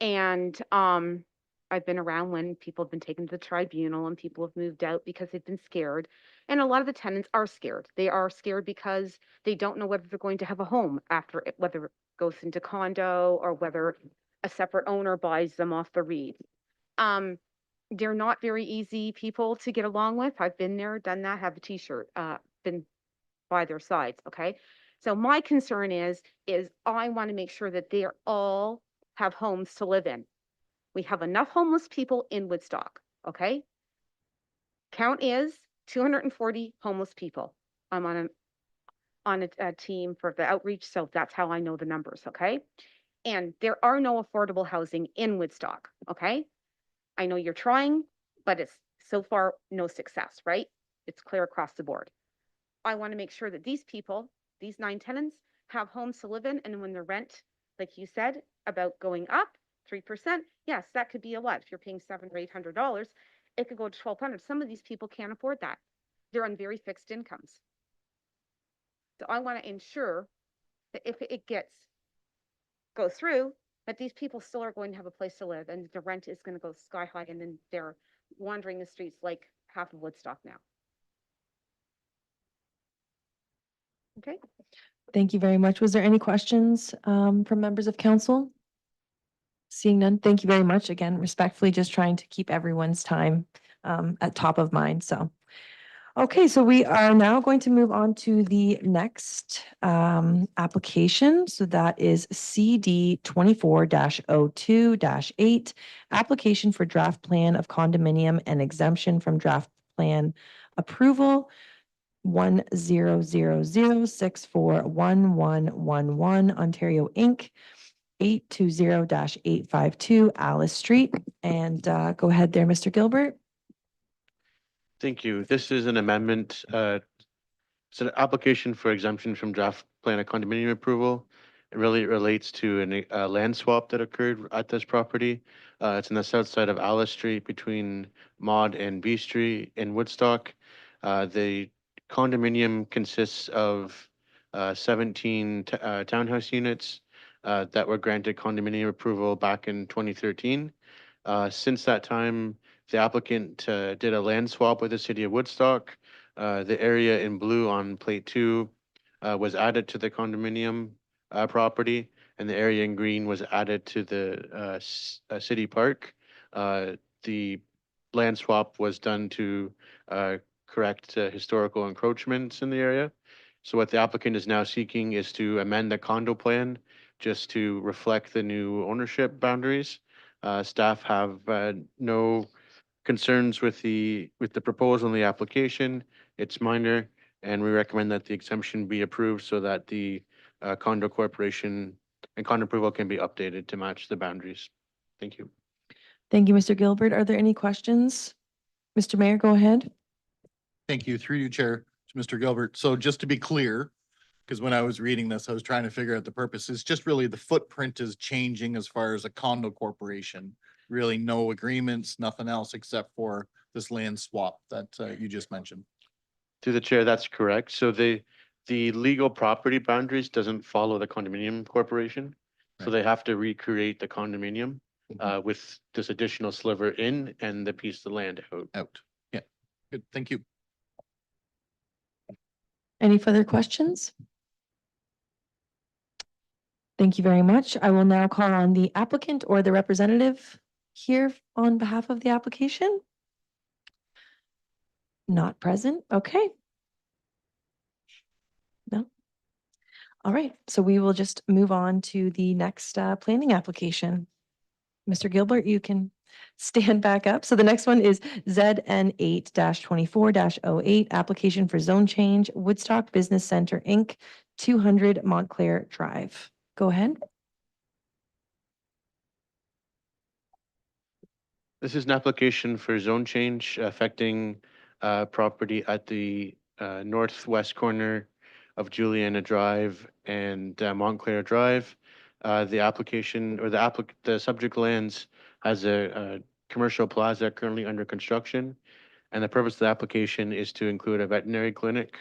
And I've been around when people have been taken to the tribunal and people have moved out because they've been scared. And a lot of the tenants are scared. They are scared because they don't know whether they're going to have a home after it, whether it goes into condo or whether a separate owner buys them off the REIT. They're not very easy people to get along with. I've been there, done that, have a t-shirt, been by their sides, okay? So my concern is I want to make sure that they all have homes to live in. We have enough homeless people in Woodstock, okay? Count is 240 homeless people. I'm on a team for the outreach, so that's how I know the numbers, okay? And there are no affordable housing in Woodstock, okay? I know you're trying, but it's so far no success, right? It's clear across the board. I want to make sure that these people, these 9 tenants, have homes to live in, and when the rent, like you said, about going up 3%, yes, that could be a lot. If you're paying $700 or $800, it could go to $1,200. Some of these people can't afford that. They're on very fixed incomes. So I want to ensure that if it go through, but these people still are going to have a place to live, and the rent is going to go sky high, and then they're wandering the streets like half of Woodstock now. Okay. Thank you very much. Was there any questions from members of council? Seeing none, thank you very much. Again, respectfully, just trying to keep everyone's time at top of mind, so. Okay, so we are now going to move on to the next application. So that is CD 24-02-8, application for draft plan of condominium and exemption from draft plan approval, 1000641111 Ontario Inc. 820-852 Alice Street. And go ahead there, Mr. Gilbert. Thank you. This is an amendment. It's an application for exemption from draft plan of condominium approval. It really relates to a land swap that occurred at this property. It's on the south side of Alice Street between Maud and B Street in Woodstock. The condominium consists of 17 townhouse units that were granted condominium approval back in 2013. Since that time, the applicant did a land swap with the city of Woodstock. The area in blue on plate 2 was added to the condominium property, and the area in green was added to the city park. The land swap was done to correct historical encroachments in the area. So what the applicant is now seeking is to amend the condo plan just to reflect the new ownership boundaries. Staff have no concerns with the proposal in the application. It's minor, and we recommend that the exemption be approved so that the condo corporation and condo approval can be updated to match the boundaries. Thank you. Thank you, Mr. Gilbert. Are there any questions? Mr. Mayor, go ahead. Thank you. Through you, Chair, to Mr. Gilbert. So just to be clear, because when I was reading this, I was trying to figure out the purpose. It's just really the footprint is changing as far as a condo corporation. Really no agreements, nothing else except for this land swap that you just mentioned. To the chair, that's correct. So the legal property boundaries doesn't follow the condominium corporation. So Right. they have to recreate the condominium with this additional sliver in and the piece of land out. Out. Yeah, good. Thank you. Any further questions? Thank you very much. I will now call on the applicant or the representative here on behalf of the application. Not present. Okay. No. All right. So we will just move on to the next planning application. Mr. Gilbert, you can stand back up. So the next one is ZN 8-24-08, application for zone change, Woodstock Business Center, Inc., 200 Montclair Drive. Go ahead. This is an application for zone change affecting property at the northwest corner of Juliana Drive and Montclair Drive. The application or the subject lands has a commercial plaza currently under construction. And the purpose of the application is to include a veterinary clinic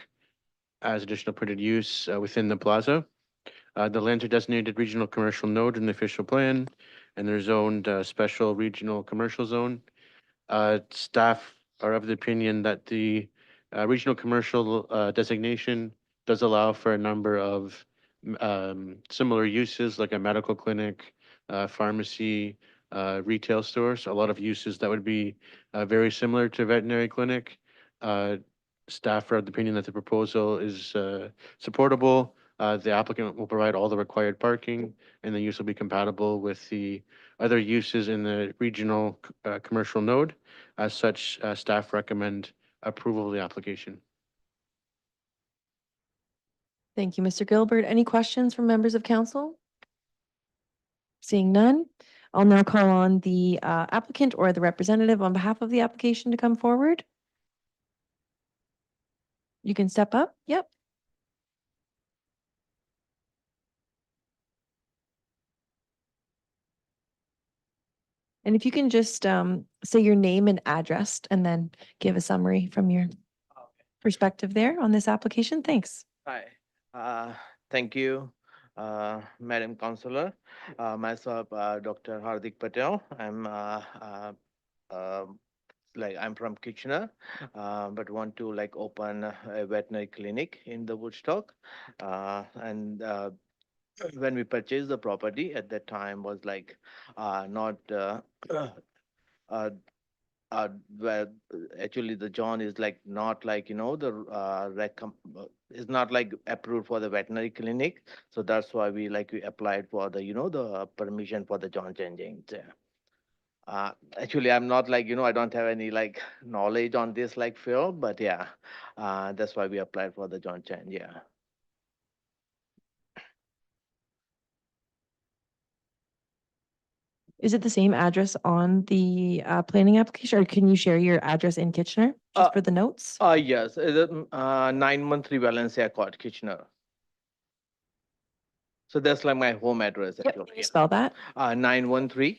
as additional permitted use within the plaza. The lands are designated regional commercial node in the official plan, and they're zoned special regional commercial zone. Staff are of the opinion that the regional commercial designation does allow for a number of similar uses like a medical clinic, pharmacy, retail stores, a lot of uses that would be very similar to veterinary clinic. Staff are of the opinion that the proposal is supportable. The applicant will provide all the required parking, and the use will be compatible with the other uses in the regional commercial node. As such, staff recommend approval of the application. Thank you, Mr. Gilbert. Any questions from members of council? Seeing none, I'll now call on the applicant or the representative on behalf of the application to come forward. You can step up. Yep. And if you can just say your name and address and then give a summary from your perspective there on this application. Thanks. Hi, thank you, Madam Councillor. Myself, Dr. Hardik Patel. I'm from Kitchener, but want to open a veterinary clinic in the Woodstock. When we purchased the property at that time was not well, actually the John is not is not approved for the veterinary clinic. So that's why we applied for the, the permission for the John changing there. Actually, I'm not I don't have any knowledge on this field, but yeah, that's why we applied for the John change. Yeah. Is it the same address on the planning application, or can you share your address in Kitchener just for the notes? Yes, 913 Valencia Court, Kitchener. So that's like my home address. Yep, actually. can you spell that? 913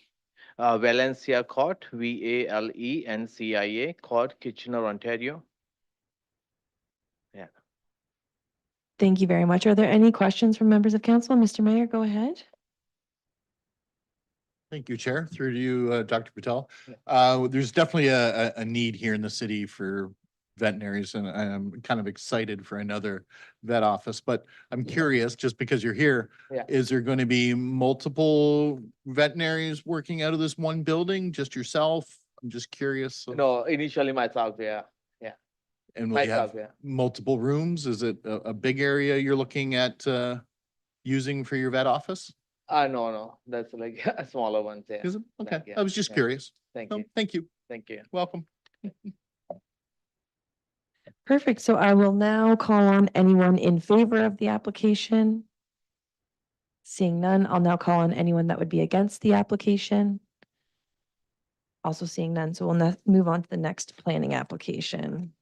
Valencia Court, Valencia Court, Kitchener, Ontario. Thank you very much. Are there any questions from members of council? Mr. Mayor, go ahead. Thank you, Chair. Through to you, Dr. Patel. Yeah. There's definitely a need here in the city for veterinaries, and I'm kind of excited for another vet office, but I'm curious, just because you're here, Yeah. is there going to be multiple veterinaries working out of this one building, just yourself? I'm just curious. No, initially myself, yeah. And will you Myself, have yeah. multiple rooms? Is it a big area you're looking at using for your vet office? No, that's like a smaller one, yeah. Is it? Okay, Yeah, I was just yeah. curious. Thank No, you, Thank you. thank you. Welcome. Perfect. So I will now call on anyone in favor of the application. Seeing none, I'll now call on anyone that would be against the application. Also seeing none, so we'll move on to the next planning application.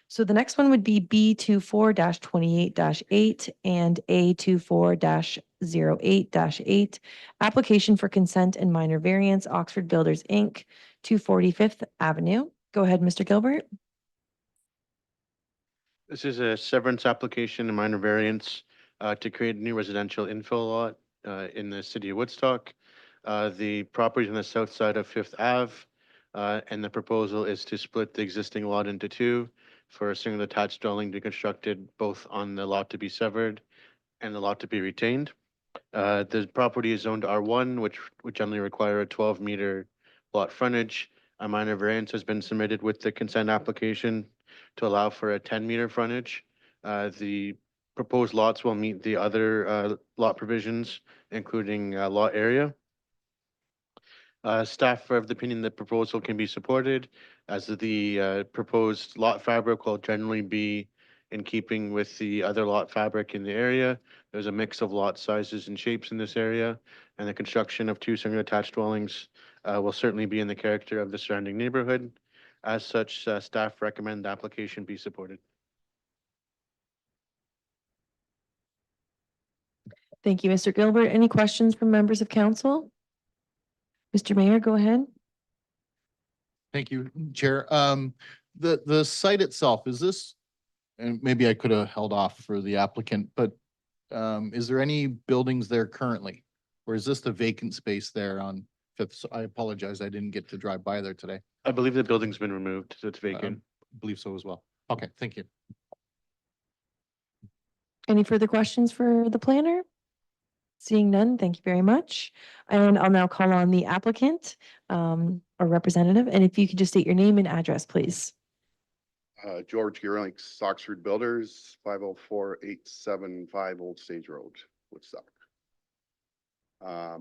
So the next one would be B 24-28-8 and A 24-08-8. Application for consent and minor variance, Oxford Builders, Inc., 245th Avenue. Go ahead, Mr. Gilbert. This is a severance application and minor variance to create a new residential infill lot in the city of Woodstock. The property is on the south side of Fifth Ave, and the proposal is to split the existing lot into two for a single attached dwelling to be constructed both on the lot to be severed and the lot to be retained. The property is zoned R1, which would generally require a 12-meter lot frontage. A minor variance has been submitted with the consent application to allow for a 10-meter frontage. The proposed lots will meet the other lot provisions, including lot area. Staff are of the opinion that proposal can be supported as the proposed lot fabric will generally be in keeping with the other lot fabric in the area. There's a mix of lot sizes and shapes in this area, and the construction of two single attached dwellings will certainly be in the character of the surrounding neighborhood. As such, staff recommend the application be supported. Thank you, Mr. Gilbert. Any questions from members of council? Mr. Mayor, go ahead. Thank you, Chair. The site itself, is this, and maybe I could have held off for the applicant, but is there any buildings there currently? Or is this the vacant space there on Fifth? So I apologize, I didn't get to drive by there today. I believe the building's been removed, so it's vacant. Believe so as well. Okay, thank you. Any further questions for the planner? Seeing none, thank you very much. And I'll now call on the applicant or representative. And if you could just state your name and address, please. George Geerlinks, Oxford Builders, 504-875 Old Stage Road, Woodstock. I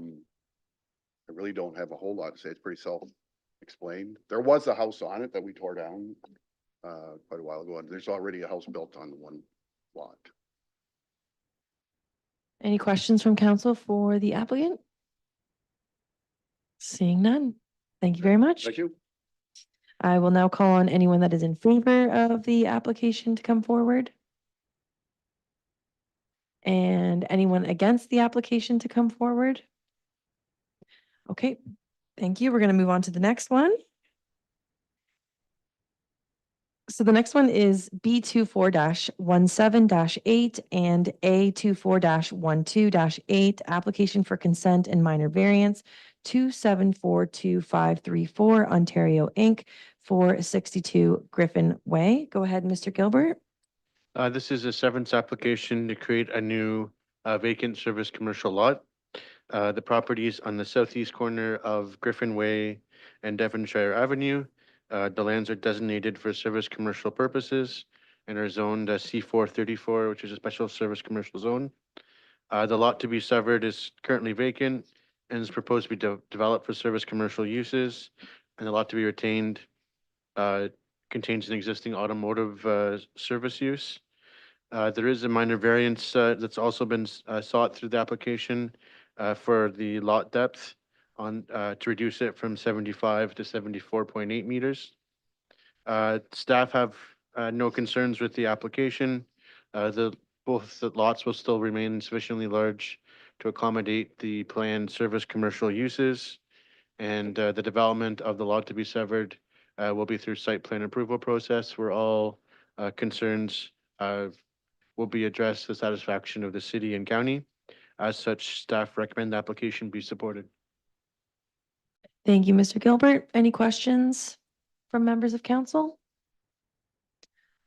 really don't have a whole lot to say. It's pretty self-explained. There was a house on it that we tore down quite a while ago, and there's already a house built on the one lot. Any questions from council for the applicant? Seeing none. Thank you very much. Thank you. I will now call on anyone that is in favor of the application to come forward. And anyone against the application to come forward? Okay, thank you. We're going to move on to the next one. So the next one is B 24-17-8 and A 24-12-8, application for consent and minor variance, 2742-534 Ontario Inc. for 62 Griffin Way. Go ahead, Mr. Gilbert. This is a severance application to create a new vacant service commercial lot. The property is on the southeast corner of Griffin Way and Devonshire Avenue. The lands are designated for service commercial purposes and are zoned C434, which is a special service commercial zone. The lot to be severed is currently vacant and is proposed to be developed for service commercial uses. And the lot to be retained contains an existing automotive service use. There is a minor variance that's also been sought through the application for the lot depth on, to reduce it from 75 to 74.8 meters. Staff have no concerns with the application. Both the lots will still remain sufficiently large to accommodate the planned service commercial uses. And the development of the lot to be severed will be through site plan approval process where all concerns will be addressed to the satisfaction of the city and county. As such, staff recommend the application be supported. Thank you, Mr. Gilbert. Any questions from members of council?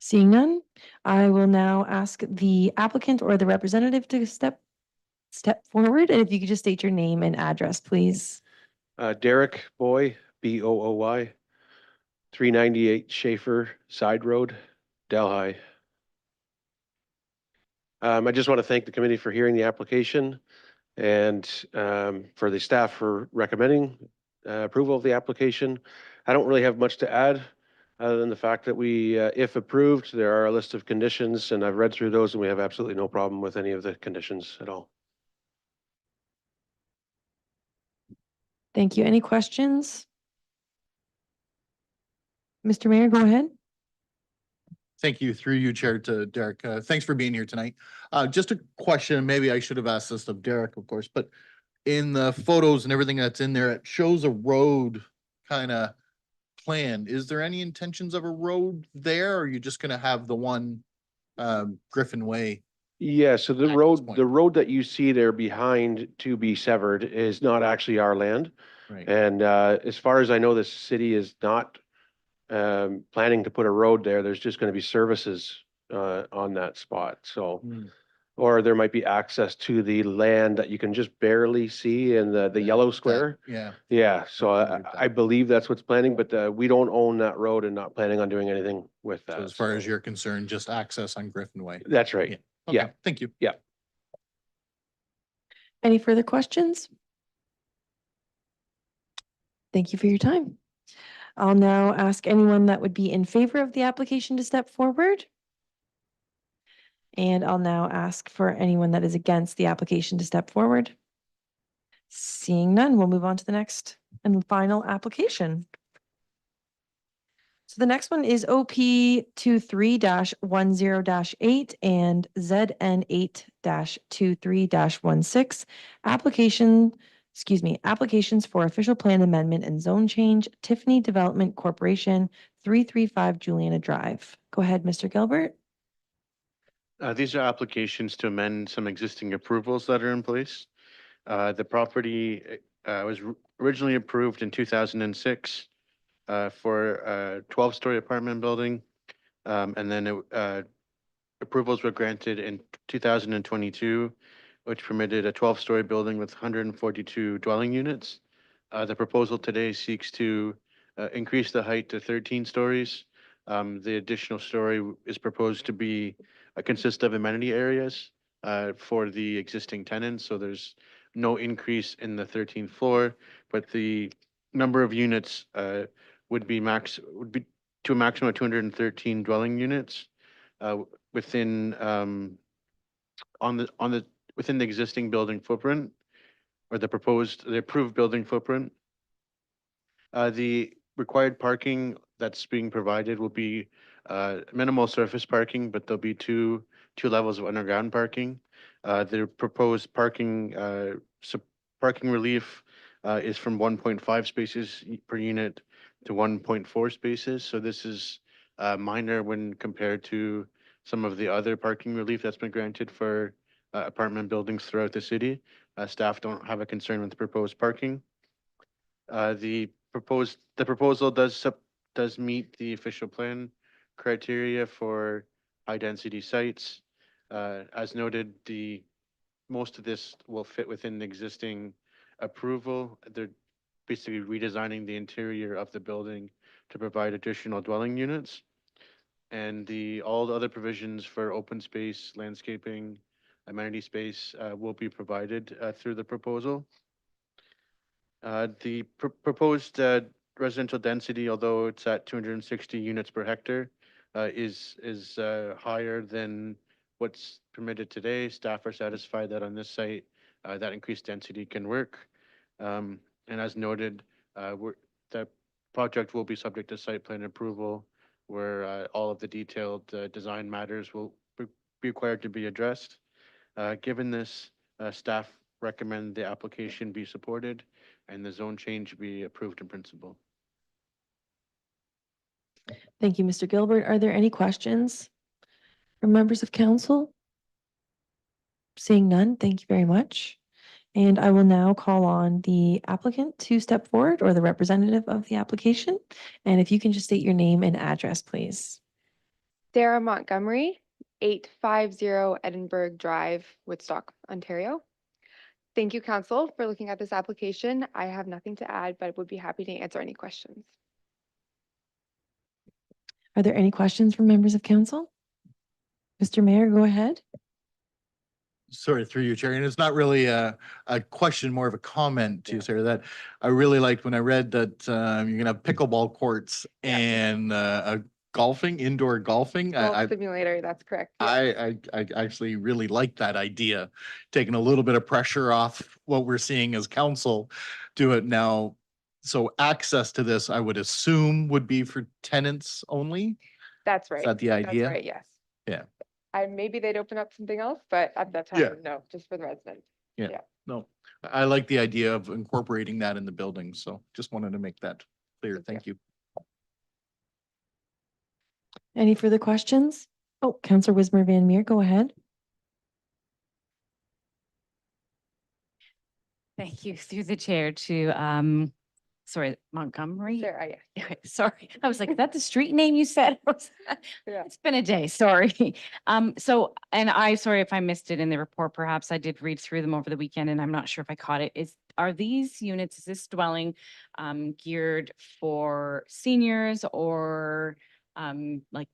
Seeing none, I will now ask the applicant or the representative to step forward. And if you could just state your name and address, please. Derek Boy, Booy, 398 Schaefer Side Road, Delhi. I just want to thank the committee for hearing the application and for the staff for recommending approval of the application. I don't really have much to add other than the fact that we, if approved, there are a list of conditions and I've read through those and we have absolutely no problem with any of the conditions at all. Thank you. Any questions? Mr. Mayor, go ahead. Thank you, through you, Chair, to Derek. Thanks for being here tonight. Just a question, maybe I should have asked this of Derek, of course, but in the photos and everything that's in there, it shows a road kind of plan. Is there any intentions of a road there, or are you just gonna have the one Griffin Way? Yeah, so the At this road, point. the road that you see there behind to be severed is not actually our land. Right. And as far as I know, the city is not planning to put a road there. There's just going to be services on that spot. So, Hmm. or there might be access to the land that you can just barely see in the yellow square. Yeah, Yeah, so I I, figured that. I believe that's what's planning, but we don't own that road and not planning on doing anything with that. so as far as so- you're concerned, just access on Griffin Way. That's right. Yeah. Yeah. Okay, thank you. Any further questions? Thank you for your time. I'll now ask anyone that would be in favor of the application to step forward. And I'll now ask for anyone that is against the application to step forward. Seeing none, we'll move on to the next and final application. So the next one is OP 23-10-8 and ZN 8-23-16. Applications for official plan amendment and zone change, Tiffany Development Corporation, 335 Juliana Drive. Go ahead, Mr. Gilbert. These are applications to amend some existing approvals that are in place. The property was originally approved in 2006 for a 12-story apartment building. And then approvals were granted in 2022, which permitted a 12-story building with 142 dwelling units. The proposal today seeks to increase the height to 13 stories. The additional story is proposed to be consist of amenity areas for the existing tenants. So there's no increase in the 13th floor, but the number of units would be to a maximum of 213 dwelling units within within the existing building footprint or the approved building footprint. The required parking that's being provided will be minimal surface parking, but there'll be two levels of underground parking. The proposed parking parking relief is from 1.5 spaces per unit to 1.4 spaces. So this is minor when compared to some of the other parking relief that's been granted for apartment buildings throughout the city. Staff don't have a concern with the proposed parking. The proposal does meet the official plan criteria for high density sites. As noted, most of this will fit within the existing approval. They're basically redesigning the interior of the building to provide additional dwelling units. And all the other provisions for open space, landscaping, amenity space will be provided through the proposal. The proposed residential density, although it's at 260 units per hectare, is higher than what's permitted today. Staff are satisfied that on this site, that increased density can work. And as noted, the project will be subject to site plan approval, where all of the detailed design matters will be required to be addressed. Given this, staff recommend the application be supported and the zone change be approved in principle. Thank you, Mr. Gilbert. Are there any questions from members of council? Seeing none, thank you very much. And I will now call on the applicant to step forward, or the representative of the application. And if you can just state your name and address, please. Sarah Montgomery, 850 Edinburgh Drive, Woodstock, Ontario. Thank you, council, for looking at this application. I have nothing to add, but would be happy to answer any questions. Are there any questions from members of council? Mr. Mayor, go ahead. Sorry, through you, Chair, and it's not really a question, more of a comment to Sarah, that I really liked when I read that you're gonna have pickleball courts and golfing, indoor golfing. Golf simulator, that's correct. Yeah. I actually really like that idea, taking a little bit of pressure off what we're seeing as council do it now. So access to this, I would assume, would be for tenants only? That's right. Is that the idea? That's right, yes. Yeah. Maybe they'd open up something else, but at that Yeah. time, no, just for the residents. Yeah, no, I like the idea of incorporating that in the building, so just wanted to make that clear. Thank you. Any further questions? Oh, Councillor Wismer Van Meer, go ahead. Thank you through the chair to, sorry, Montgomery? Sarah, yeah. Sorry, I was like, is that the street name you said? Yeah. It's been a day, sorry. So, and sorry if I missed it in the report, perhaps I did read through them over the weekend and I'm not sure if I caught it. Are these units, is this dwelling, geared for seniors or, like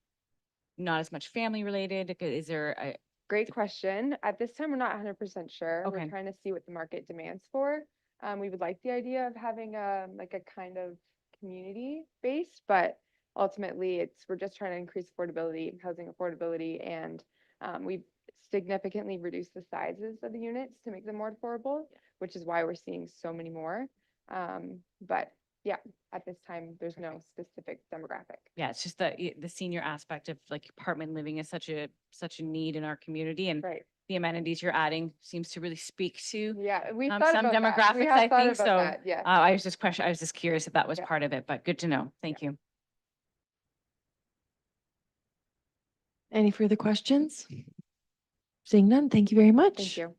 not as much family related? Is there a, Great question. At this time, we're not 100% sure. Okay. We're trying to see what the market demands for. We would like the idea of having like a kind of community base, but ultimately we're just trying to increase affordability, housing affordability, and we've significantly reduced the sizes of the units to make them more affordable, which is why we're seeing so many more. But yeah, at this time, there's no specific demographic. yeah, it's just the senior aspect of like apartment living is such a need in our community, and Right. the amenities you're adding seems to really speak to Yeah, we've some thought about that. We demographics, have I thought think, about so. that, yeah. I was just curious if that was Yeah. part of it, but good to know. Thank you. Any further questions? Seeing none, thank you very much. Thank you.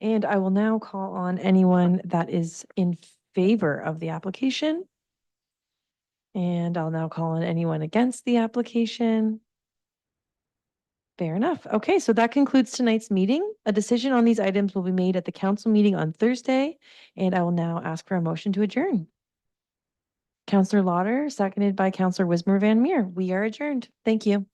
And I will now call on anyone that is in favor of the application. And I'll now call on anyone against the application. Fair enough. Okay, so that concludes tonight's meeting. A decision on these items will be made at the council meeting on Thursday, and I will now ask for a motion to adjourn. Councillor Lauder, seconded by Councillor Wismer Van Meer. We are adjourned. Thank you.